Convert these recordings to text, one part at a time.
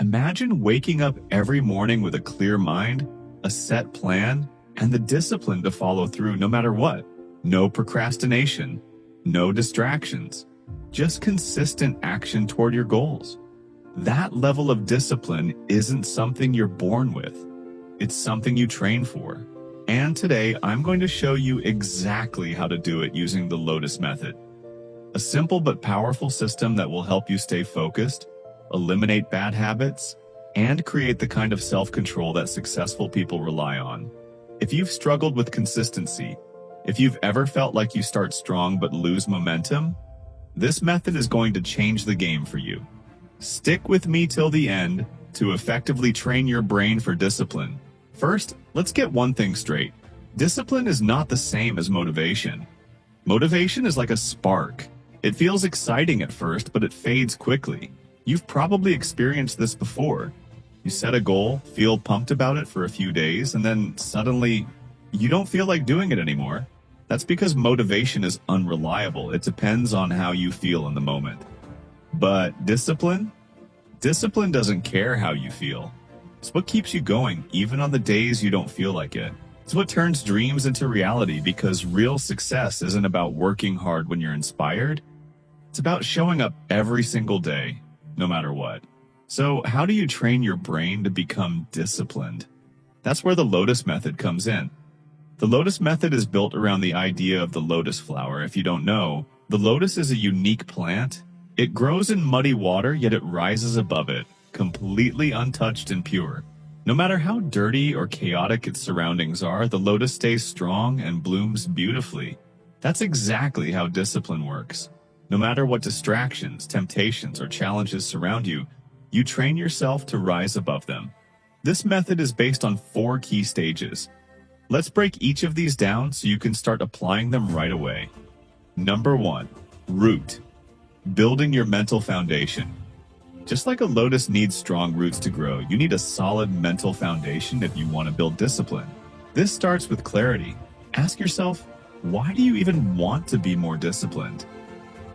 Imagine waking up every morning with a clear mind, a set plan, and the discipline to follow through no matter what. No procrastination, no distractions, just consistent action toward your goals. That level of discipline isn't something you're born with. It's something you train for. And today, I'm going to show you exactly how to do it using the Lotus Method. A simple but powerful system that will help you stay focused, eliminate bad habits, and create the kind of self-control that successful people rely on. If you've struggled with consistency, if you've ever felt like you start strong but lose momentum, this method is going to change the game for you. Stick with me till the end to effectively train your brain for discipline. First, let's get one thing straight. Discipline is not the same as motivation. Motivation is like a spark. It feels exciting at first, but it fades quickly. You've probably experienced this before. You set a goal, feel pumped about it for a few days, and then suddenly you don't feel like doing it anymore. That's because motivation is unreliable. It depends on how you feel in the moment. But discipline? Discipline doesn't care how you feel. It's what keeps you going, even on the days you don't feel like it. It's what turns dreams into reality, because real success isn't about working hard when you're inspired. It's about showing up every single day, no matter what. So how do you train your brain to become disciplined? That's where the Lotus Method comes in. The Lotus Method is built around the idea of the lotus flower. If you don't know, the lotus is a unique plant. It grows in muddy water, yet it rises above it, completely untouched and pure. No matter how dirty or chaotic its surroundings are, the lotus stays strong and blooms beautifully. That's exactly how discipline works. No matter what distractions, temptations, or challenges surround you, you train yourself to rise above them. This method is based on 4 key stages. Let's break each of these down so you can start applying them right away. Number 1, root. Building your mental foundation. Just like a lotus needs strong roots to grow, you need a solid mental foundation if you want to build discipline. This starts with clarity. Ask yourself, why do you even want to be more disciplined?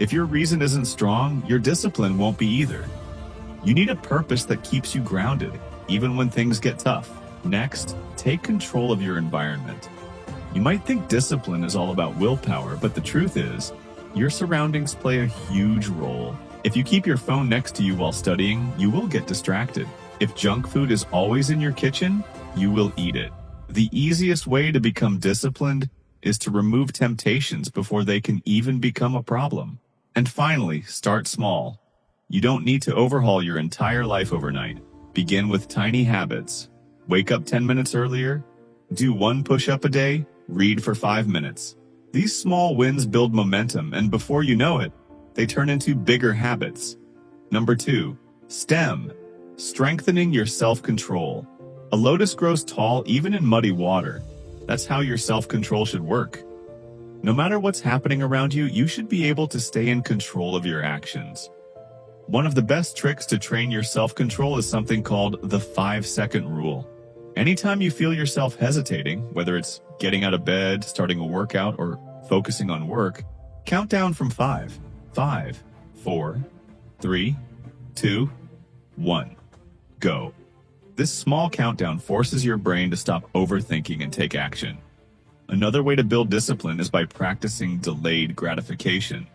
If your reason isn't strong, your discipline won't be either. You need a purpose that keeps you grounded, even when things get tough. Next, take control of your environment. You might think discipline is all about willpower, but the truth is, your surroundings play a huge role. If you keep your phone next to you while studying, you will get distracted. If junk food is always in your kitchen, you will eat it. The easiest way to become disciplined is to remove temptations before they can even become a problem. And finally, start small. You don't need to overhaul your entire life overnight. Begin with tiny habits. Wake up 10 minutes earlier, do 1 push-up a day, read for 5 minutes. These small wins build momentum, and before you know it, they turn into bigger habits. Number 2, stem. Strengthening your self-control. A lotus grows tall even in muddy water. That's how your self-control should work. No matter what's happening around you, you should be able to stay in control of your actions. One of the best tricks to train your self-control is something called the 5-second rule. Anytime you feel yourself hesitating, whether it's getting out of bed, starting a workout, or focusing on work, count down from 5. 5, 4, 3, 2, 1. Go. This small countdown forces your brain to stop overthinking and take action. Another way to build discipline is by practicing delayed gratification.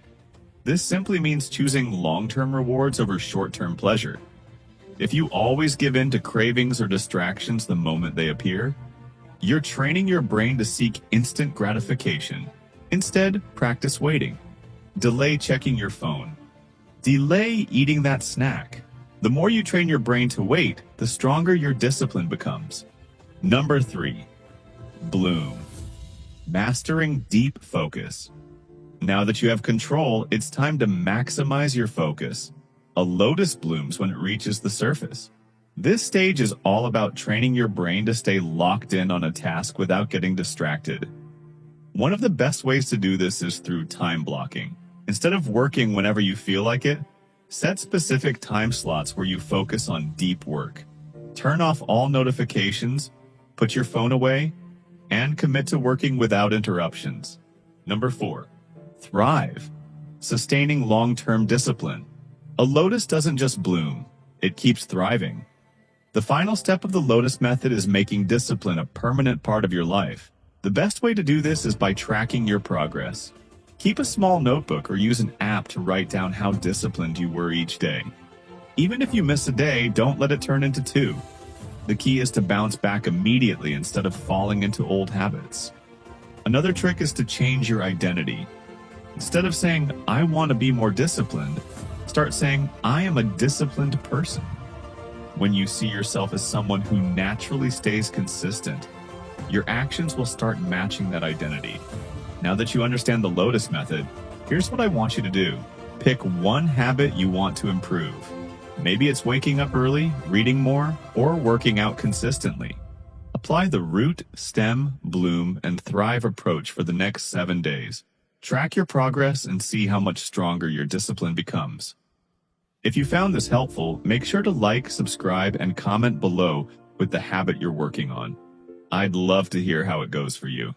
This simply means choosing long-term rewards over short-term pleasure. If you always give in to cravings or distractions the moment they appear, you're training your brain to seek instant gratification. Instead, practice waiting. Delay checking your phone. Delay eating that snack. The more you train your brain to wait, the stronger your discipline becomes. Number 3, bloom. Mastering deep focus. Now that you have control, it's time to maximize your focus. A lotus blooms when it reaches the surface. This stage is all about training your brain to stay locked in on a task without getting distracted. One of the best ways to do this is through time blocking. Instead of working whenever you feel like it, set specific time slots where you focus on deep work. Turn off all notifications, put your phone away, and commit to working without interruptions. Number 4, thrive. Sustaining long-term discipline. A lotus doesn't just bloom, it keeps thriving. The final step of the Lotus Method is making discipline a permanent part of your life. The best way to do this is by tracking your progress. Keep a small notebook or use an app to write down how disciplined you were each day. Even if you miss a day, don't let it turn into two. The key is to bounce back immediately instead of falling into old habits. Another trick is to change your identity. Instead of saying, "I want to be more disciplined," start saying, "I am a disciplined person." When you see yourself as someone who naturally stays consistent, your actions will start matching that identity. Now that you understand the Lotus Method, here's what I want you to do. Pick one habit you want to improve. Maybe it's waking up early, reading more, or working out consistently. Apply the root, stem, bloom, and thrive approach for the next 7 days. Track your progress and see how much stronger your discipline becomes. If you found this helpful, make sure to like, subscribe, and comment below with the habit you're working on. I'd love to hear how it goes for you.